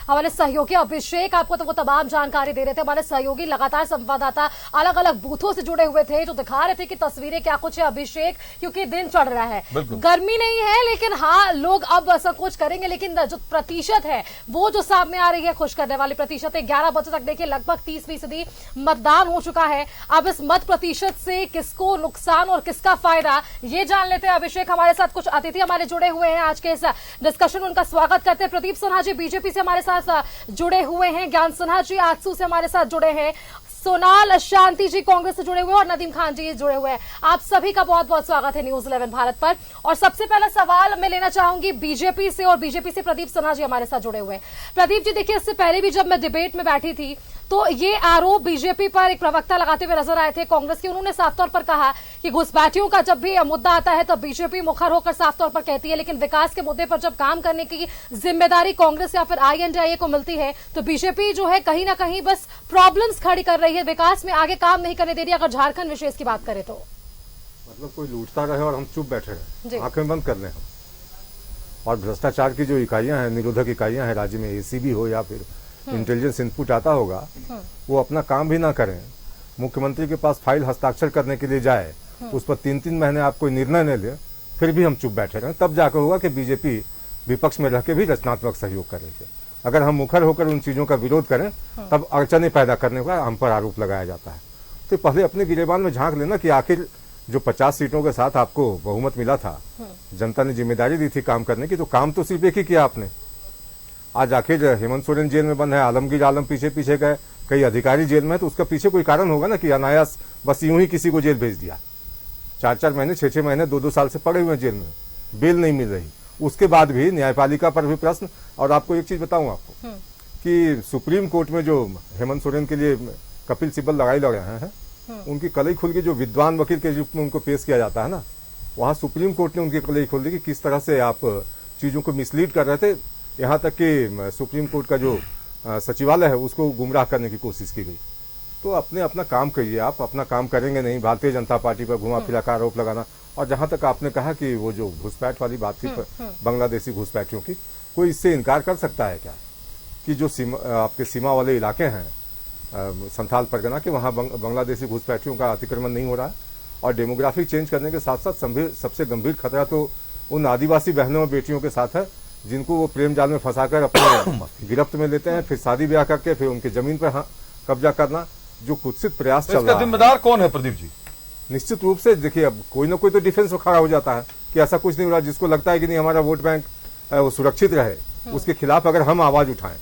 हमारे सहयोगी अभिषेक आपको तो वो तमाम जानकारी दे रहे थे। हमारे सहयोगी लगातार संवाददाता अलग अलग बूथों से जुड़े हुए थे जो दिखा रहे थे कि तस्वीरें क्या कुछ है अभिषेक, क्योंकि दिन चढ़ रहा है, गर्मी नहीं है लेकिन हाँ लोग अब संकोच करेंगे, लेकिन जो प्रतिशत है वो जो सामने आ रही है खुश करने वाली प्रतिशत है। 11 बजे तक देखिए लगभग 30% मतदान हो चुका है। अब इस मत प्रतिशत से किसको नुकसान और किसका फायदा ये जान लेते हैं। अभिषेक हमारे साथ कुछ अतिथि हमारे जुड़े हुए हैं आज के इस डिस्कशन, उनका स्वागत करते हैं। प्रदीप सिन्हा जी बीजेपी से हमारे साथ जुड़े हुए हैं, ज्ञान सिन्हा जी आजसू से हमारे साथ जुड़े हैं, सोनाल शांति जी कांग्रेस से जुड़े हुए और नदीम खान जी जुड़े हुए हैं। आप सभी का बहुत बहुत स्वागत है न्यूज 11 भारत पर। और सबसे पहला सवाल मैं लेना चाहूंगी बीजेपी से, और बीजेपी से प्रदीप सिन्हा जी हमारे साथ जुड़े हुए हैं। प्रदीप जी देखिए, इससे पहले भी जब मैं डिबेट में बैठी थी तो ये आरोप बीजेपी पर एक प्रवक्ता लगाते हुए नजर आए थे कांग्रेस के। उन्होंने साफ तौर पर कहा कि घुसपैठियों का जब भी मुद्दा आता है तब बीजेपी मुखर होकर साफ तौर पर कहती है, लेकिन विकास के मुद्दे पर जब काम करने की जिम्मेदारी कांग्रेस या फिर INDIA को मिलती है तो बीजेपी जो है कहीं ना कहीं बस प्रॉब्लम्स खड़ी कर रही है, विकास में आगे काम नहीं करने दे रही। अगर झारखंड विशेष की बात करें तो मतलब कोई लूटता रहे और हम चुप बैठे रहे, आंखें बंद कर लें हम। और भ्रष्टाचार की जो इकाइयां हैं, निरोधक इकाइयां हैं राज्य में, ACB हो या फिर इंटेलिजेंस इनपुट आता होगा, वो अपना काम भी ना करें, मुख्यमंत्री के पास फाइल हस्ताक्षर करने के लिए जाए, उस पर 3-3 महीने आप कोई निर्णय नहीं ले, फिर भी हम चुप बैठे रहे, तब जाकर होगा कि बीजेपी विपक्ष में रह के भी रचनात्मक सहयोग करेगी। अगर हम मुखर होकर उन चीजों का विरोध करें तब अड़चने पैदा करने का हम पर आरोप लगाया जाता है। तो पहले अपने गिरेबान में झांक लेना कि आखिर जो 50 सीटों के साथ आपको बहुमत मिला था, जनता ने जिम्मेदारी दी थी काम करने की, तो काम तो सिर्फ एक ही किया आपने। आज आखिर हेमंत सोरेन जेल में बंद है, आलमगीर आलम पीछे पीछे गए, कई अधिकारी जेल में है, तो उसका पीछे कोई कारण होगा ना कि अनायास बस यूं ही किसी को जेल भेज दिया। 4-4 महीने 6-6 महीने 2-2 साल से पड़े हुए जेल में, बेल नहीं मिल रही, उसके बाद भी न्यायपालिका पर भी प्रश्न। और आपको एक चीज बताऊं आपको कि सुप्रीम कोर्ट में जो हेमंत सोरेन के लिए कपिल सिब्बल लड़ाई लड़ रहे हैं, उनकी कलई खुल के जो विद्वान वकील के रूप में उनको पेश किया जाता है ना, वहां सुप्रीम कोर्ट ने उनकी कलई खोल दी कि किस तरह से आप चीजों को मिसलीड कर रहे थे। यहाँ तक कि सुप्रीम कोर्ट का जो सचिवालय है उसको गुमराह करने की कोशिश की गई। तो अपना काम करिए, आप अपना काम करेंगे नहीं, भारतीय जनता पार्टी पर घुमा फिरा का आरोप लगाना। और जहां तक आपने कहा कि वो जो घुसपैठ वाली बात थी बांग्लादेशी घुसपैठियों की, कोई इससे इनकार कर सकता है क्या कि जो आपके सीमा वाले इलाके हैं संथाल परगना के, वहां बांग्लादेशी घुसपैठियों का अतिक्रमण नहीं हो रहा है। और डेमोग्राफिक चेंज करने के साथ साथ सबसे गंभीर खतरा तो उन आदिवासी बहनों और बेटियों के साथ है जिनको वो प्रेम जाल में फंसाकर अपने गिरफ्त में लेते हैं, फिर शादी ब्याह करके फिर उनकी जमीन पर कब्जा करना, जो कुत्सित प्रयास चल रहा है। जिम्मेदार कौन है प्रदीप जी? निश्चित रूप से देखिए, अब कोई ना कोई तो डिफेंस में खड़ा हो जाता है कि ऐसा कुछ नहीं हो रहा। जिसको लगता है कि नहीं हमारा वोट बैंक वो सुरक्षित रहे, उसके खिलाफ अगर हम आवाज उठाएं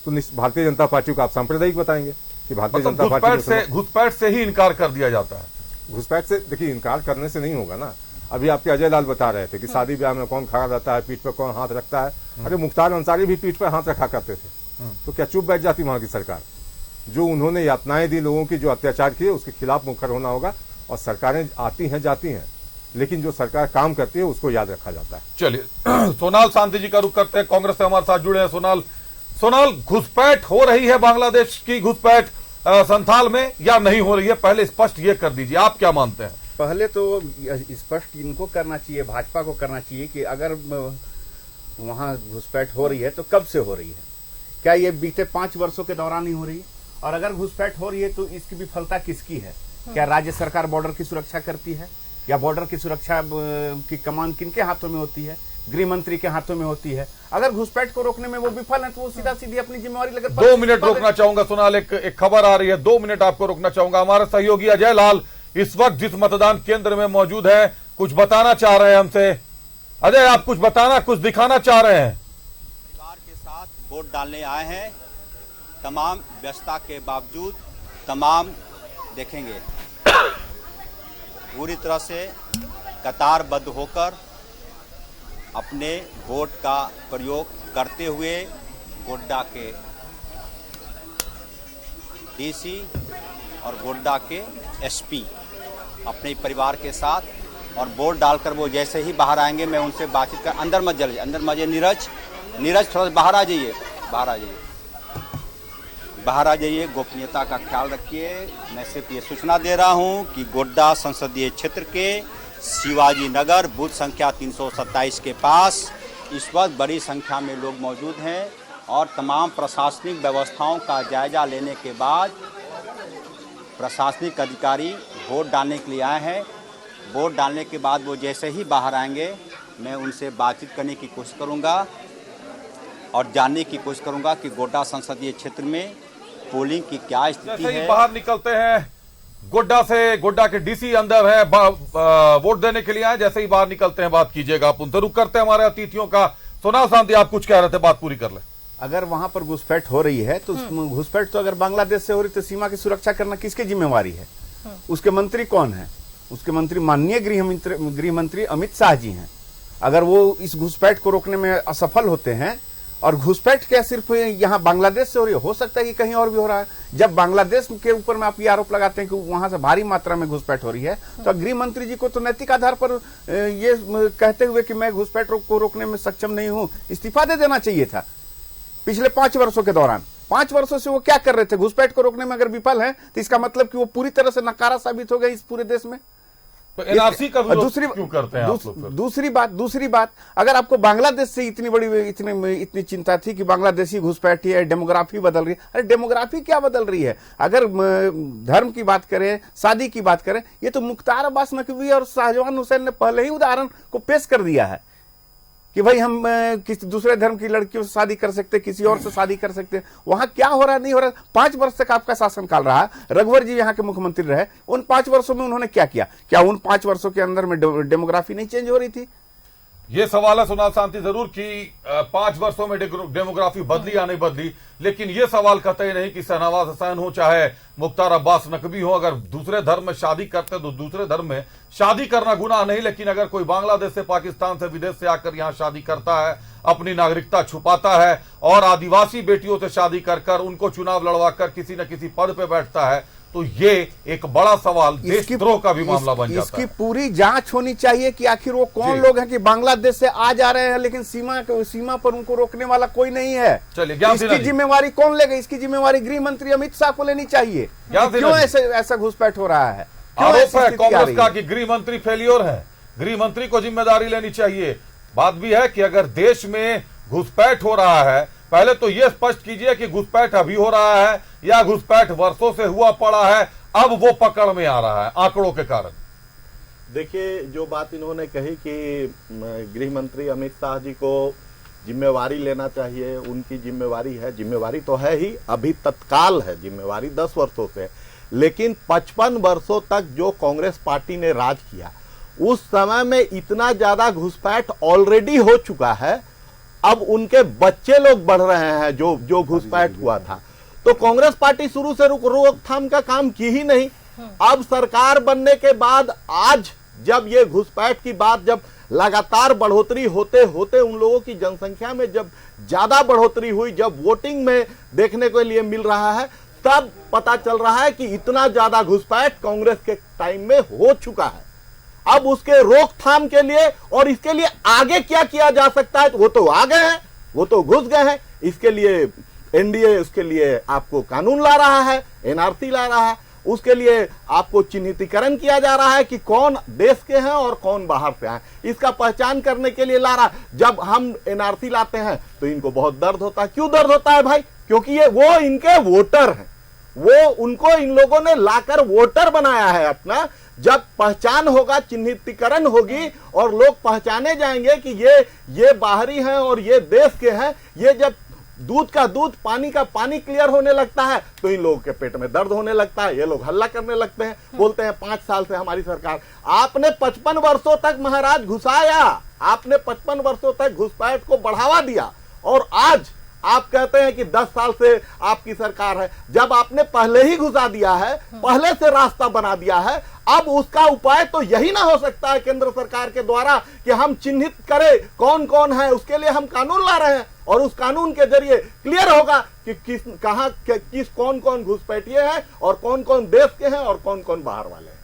तो भारतीय जनता पार्टी को आप सांप्रदायिक बताएंगे कि भारतीय जनता पार्टी घुसपैठ से ही इनकार कर दिया जाता है। घुसपैठ से देखिए इनकार करने से नहीं होगा ना। अभी आपके अजय लाल बता रहे थे कि शादी ब्याह में कौन खड़ा रहता है, पीठ पर कौन हाथ रखता है। अरे मुख्तार अंसारी भी पीठ पर हाथ रखा करते थे, तो क्या चुप बैठ जाती वहां की सरकार? जो उन्होंने यातनाएं दी लोगों की, जो अत्याचार किए, उसके खिलाफ मुखर होना होगा। और सरकारें आती हैं जाती हैं, लेकिन जो सरकार काम करती है उसको याद रखा जाता है। चलिए सोनाल शांति जी का रुख करते हैं, कांग्रेस से हमारे साथ जुड़े हैं सोनाल, घुसपैठ हो रही है बांग्लादेश की घुसपैठ संथाल में या नहीं हो रही है? पहले स्पष्ट ये कर दीजिए, आप क्या मानते हैं? पहले तो स्पष्ट इनको करना चाहिए, भाजपा को करना चाहिए कि अगर वहां घुसपैठ हो रही है तो कब से हो रही है? क्या ये बीते 5 वर्षों के दौरान ही हो रही है? और अगर घुसपैठ हो रही है तो इसकी विफलता किसकी है? क्या राज्य सरकार बॉर्डर की सुरक्षा करती है, या बॉर्डर की सुरक्षा की कमान किनके हाथों में होती है? गृह मंत्री के हाथों में होती है। अगर घुसपैठ को रोकने में वो विफल है तो वो सीधा सीधी अपनी जिम्मेवारी लेकर 2 मिनट रोकना चाहूंगा सोनाल, एक खबर आ रही है, 2 मिनट आपको रोकना चाहूंगा। हमारे सहयोगी अजय लाल इस वक्त जिस मतदान केंद्र में मौजूद है, कुछ बताना चाह रहे हैं हमसे। अजय, आप कुछ बताना, कुछ दिखाना चाह रहे हैं? परिवार के साथ वोट डालने आए हैं, तमाम व्यस्तता के बावजूद तमाम देखेंगे पूरी तरह से कतारबद्ध होकर अपने वोट का प्रयोग करते हुए गोड्डा के डीसी और गोड्डा के एसपी अपने परिवार के साथ और वोट डालकर वो जैसे ही बाहर आएंगे मैं उनसे बातचीत कर। अंदर मत जाइए, अंदर मत जाइए। नीरज थोड़ा बाहर आ जाइए, बाहर आ जाइए। गोपनीयता का ख्याल रखिए। मैं सिर्फ ये सूचना दे रहा हूं कि गोड्डा संसदीय क्षेत्र के शिवाजी नगर बूथ संख्या 327 के पास इस वक्त बड़ी संख्या में लोग मौजूद हैं। और तमाम प्रशासनिक व्यवस्थाओं का जायजा लेने के बाद प्रशासनिक अधिकारी वोट डालने के लिए आए हैं। वोट डालने के बाद वो जैसे ही बाहर आएंगे मैं उनसे बातचीत करने की कोशिश करूंगा और जानने की कोशिश करूंगा कि गोड्डा संसदीय क्षेत्र में पोलिंग की क्या स्थिति जैसे ही है। बाहर निकलते हैं गोड्डा से, गोड्डा के डीसी अंदर है, वोट देने के लिए आए, जैसे ही बाहर निकलते हैं बात कीजिएगा। आप उनसे रुक करते हैं हमारे अतिथियों का। सोनाल शांति, आप कुछ कह रहे थे, बात पूरी कर लें। अगर वहां पर घुसपैठ हो रही है तो घुसपैठ तो अगर बांग्लादेश से हो रही तो सीमा की सुरक्षा करना किसकी जिम्मेवारी है? उसके मंत्री कौन है? उसके मंत्री माननीय गृह मंत्री अमित शाह जी हैं। अगर वो इस घुसपैठ को रोकने में असफल होते हैं, और घुसपैठ क्या सिर्फ यहाँ बांग्लादेश से हो सकता है कि कहीं और भी हो रहा है। जब बांग्लादेश के ऊपर में आप ये आरोप लगाते हैं कि वहां से भारी मात्रा में घुसपैठ हो रही है, तो गृह मंत्री जी को तो नैतिक आधार पर ये कहते हुए कि मैं घुसपैठ को रोकने में सक्षम नहीं हूं, इस्तीफा दे देना चाहिए था। पिछले 5 वर्षों के दौरान 5 वर्षों से वो क्या कर रहे थे? घुसपैठ को रोकने में अगर विफल है तो इसका मतलब कि वो पूरी तरह से नकारा साबित हो गए इस पूरे देश में। तो एनआरसी का विरोध क्यों करते हैं आप लोग फिर? दूसरी बात, अगर आपको बांग्लादेश से इतनी चिंता थी कि बांग्लादेशी घुसपैठी है, डेमोग्राफी बदल रही है, अरे डेमोग्राफी क्या बदल रही है? अगर धर्म की बात करें, शादी की बात करें, ये तो मुख्तार अब्बास नकवी और शाहजहां हुसैन ने पहले ही उदाहरण को पेश कर दिया है कि भाई हम किसी दूसरे धर्म की लड़कियों से शादी कर सकते, किसी और से शादी कर सकते। वहां क्या हो रहा नहीं हो रहा? 5 वर्ष तक आपका शासनकाल रहा, रघुवर जी यहाँ के मुख्यमंत्री रहे। उन 5 वर्षों में उन्होंने क्या किया? क्या उन 5 वर्षों के अंदर में डेमोग्राफी नहीं चेंज हो रही थी? ये सवाल है सोनाल शांति जरूर कि 5 वर्षों में डेमोग्राफी बदली या नहीं बदली, लेकिन ये सवाल कतई नहीं कि शहनवाज हुसैन हो चाहे मुख्तार अब्बास नकवी हो, अगर दूसरे धर्म में शादी करते तो दूसरे धर्म में शादी करना गुनाह नहीं। लेकिन अगर कोई बांग्लादेश से, पाकिस्तान से, विदेश से आकर यहाँ शादी करता है, अपनी नागरिकता छुपाता है और आदिवासी बेटियों से शादी कर उनको चुनाव लड़वा कर किसी न किसी पद पे बैठता है, तो ये एक बड़ा सवाल, देशद्रोह का भी मामला बन जाता है। इसकी पूरी जांच होनी चाहिए कि आखिर वो कौन लोग हैं कि बांग्लादेश से आ जा रहे हैं लेकिन सीमा पर उनको रोकने वाला कोई नहीं है। चलिए, इसकी जिम्मेवारी कौन लेगा? इसकी जिम्मेवारी गृह मंत्री अमित शाह को लेनी चाहिए। क्यों ऐसा घुसपैठ हो रहा है? आरोप है कांग्रेस का कि गृह मंत्री फेलियर है, गृह मंत्री को जिम्मेदारी लेनी चाहिए। बात भी है कि अगर देश में घुसपैठ हो रहा है, पहले तो यह स्पष्ट कीजिए कि घुसपैठ अभी हो रहा है या घुसपैठ वर्षों से हुआ पड़ा है, अब वो पकड़ में आ रहा है आंकड़ों के कारण। देखिए, जो बात इन्होंने कही कि गृह मंत्री अमित शाह जी को जिम्मेवारी लेना चाहिए, उनकी जिम्मेवारी है, जिम्मेवारी तो है ही, अभी तत्काल है जिम्मेवारी 10 वर्षों से, लेकिन 55 वर्षों तक जो कांग्रेस पार्टी ने राज किया उस समय में इतना ज्यादा घुसपैठ ऑलरेडी हो चुका है। अब उनके बच्चे लोग बढ़ रहे हैं जो घुसपैठ हुआ था, तो कांग्रेस पार्टी शुरू से रोकथाम का काम की ही नहीं। अब सरकार बनने के बाद आज जब ये घुसपैठ की बात, जब लगातार बढ़ोतरी होते होते उन लोगों की जनसंख्या में जब ज्यादा बढ़ोतरी हुई, जब वोटिंग में देखने के लिए मिल रहा है, तब पता चल रहा है कि इतना ज्यादा घुसपैठ कांग्रेस के टाइम में हो चुका है। अब उसके रोकथाम के लिए और इसके लिए आगे क्या किया जा सकता है, वो तो आ गए हैं, वो तो घुस गए हैं। इसके लिए एनडीए उसके लिए आपको कानून ला रहा है, एनआरसी ला रहा है, उसके लिए आपको चिन्हितीकरण किया जा रहा है कि कौन देश के हैं और कौन बाहर से हैं, इसका पहचान करने के लिए ला रहा है। जब हम एनआरसी लाते हैं तो इनको बहुत दर्द होता है। क्यों दर्द होता है भाई? क्योंकि ये वो इनके वोटर हैं, वो उनको इन लोगों ने लाकर वोटर बनाया है अपना। जब पहचान होगा, चिन्हितीकरण होगी और लोग पहचाने जाएंगे कि ये बाहरी हैं और ये देश के हैं, ये जब दूध का दूध, पानी का पानी क्लियर होने लगता है तो इन लोगों के पेट में दर्द होने लगता है, ये लोग हल्ला करने लगते हैं, बोलते हैं 5 साल से हमारी सरकार। आपने 55 वर्षों तक महाराज घुसाया, आपने 55 वर्षों तक घुसपैठ को बढ़ावा दिया और आज आप कहते हैं कि 10 साल से आपकी सरकार है। जब आपने पहले ही घुसा दिया है, पहले से रास्ता बना दिया है, अब उसका उपाय तो यही ना हो सकता है केंद्र सरकार के द्वारा कि हम चिन्हित करें कौन कौन है। उसके लिए हम कानून ला रहे हैं और उस कानून के जरिए क्लियर होगा कि किस कौन कौन घुसपैठिए हैं और कौन कौन देश के हैं और कौन कौन बाहर वाले हैं।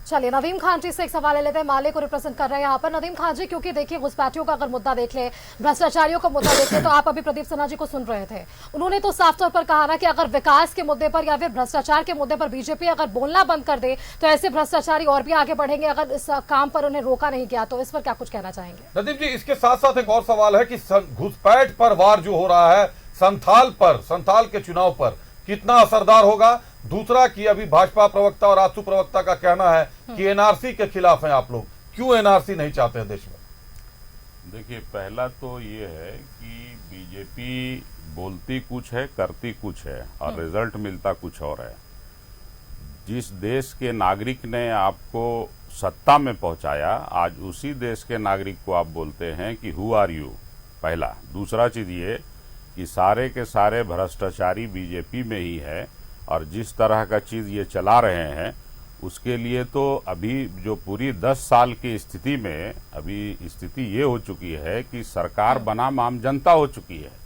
चलिए, नदीम खान जी से एक सवाल ले लेते हैं, माले को रिप्रेजेंट कर रहे हैं यहाँ पर। नदीम खान जी, क्योंकि देखिए घुसपैठियों का अगर मुद्दा देख ले, भ्रष्टाचारियों का मुद्दा देख ले, तो आप अभी प्रदीप सिन्हा जी को सुन रहे थे, उन्होंने तो साफ तौर पर कहा ना कि अगर विकास के मुद्दे पर या फिर भ्रष्टाचार के मुद्दे पर बीजेपी अगर बोलना बंद कर दे तो ऐसे भ्रष्टाचारी और भी आगे बढ़ेंगे अगर इस काम पर उन्हें रोका नहीं गया। तो इस पर क्या कुछ कहना चाहेंगे? नदीम जी, इसके साथ साथ एक और सवाल है कि घुसपैठ पर वार जो हो रहा है संथाल के चुनाव पर कितना असरदार होगा। दूसरा कि अभी भाजपा प्रवक्ता और आसू प्रवक्ता का कहना है कि एनआरसी के खिलाफ हैं आप लोग, क्यों एनआरसी नहीं चाहते हैं देश में? देखिए, पहला तो ये है कि बीजेपी बोलती कुछ है, करती कुछ है और रिजल्ट मिलता कुछ और है। जिस देश के नागरिक ने आपको सत्ता में पहुंचाया, आज उसी देश के नागरिक को आप बोलते हैं कि हु आर यू, पहला। दूसरा चीज ये कि सारे के सारे भ्रष्टाचारी बीजेपी में ही है और जिस तरह का चीज ये चला रहे हैं उसके लिए तो अभी जो पूरी 10 साल की स्थिति में अभी स्थिति ये हो चुकी है कि सरकार बनाम आम जनता हो चुकी है।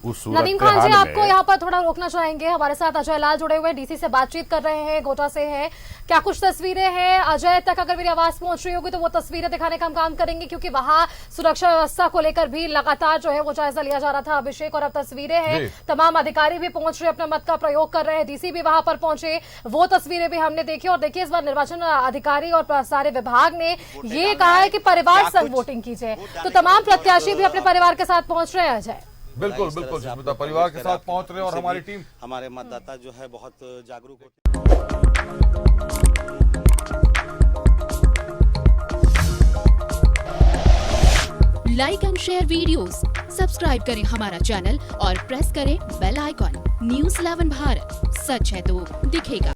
उस सूरत नदीम खान जी, आपको यहाँ पर थोड़ा रोकना चाहेंगे। हमारे साथ अजय लाल जुड़े हुए डीसी से बातचीत कर रहे हैं, गोटा से हैं। क्या कुछ तस्वीरें हैं अजय तक अगर मेरी आवाज पहुंच रही होगी तो वो तस्वीरें दिखाने का हम काम करेंगे, क्योंकि वहां सुरक्षा व्यवस्था को लेकर भी लगातार जो है वो जायजा लिया जा रहा था अभिषेक, और अब तस्वीरें हैं, तमाम अधिकारी भी पहुंच रहे, अपना मत का प्रयोग कर रहे हैं, डीसी भी वहां पर पहुंचे, वो तस्वीरें भी हमने देखी। और देखिए, इस बार निर्वाचन अधिकारी और सारे विभाग ने ये कहा है कि परिवार संग वोटिंग कीजिए, तो तमाम प्रत्याशी भी अपने परिवार के साथ पहुंच रहे हैं अजय। बिल्कुल बिल्कुल सुष्मिता, परिवार के साथ पहुंच रहे हैं और हमारी टीम, हमारे मतदाता जो है बहुत जागरूक होते हैं। Like and share videos, subscribe करें हमारा चैनल और प्रेस करें बेल आइकॉन। News 11 भारत, सच है तो दिखेगा।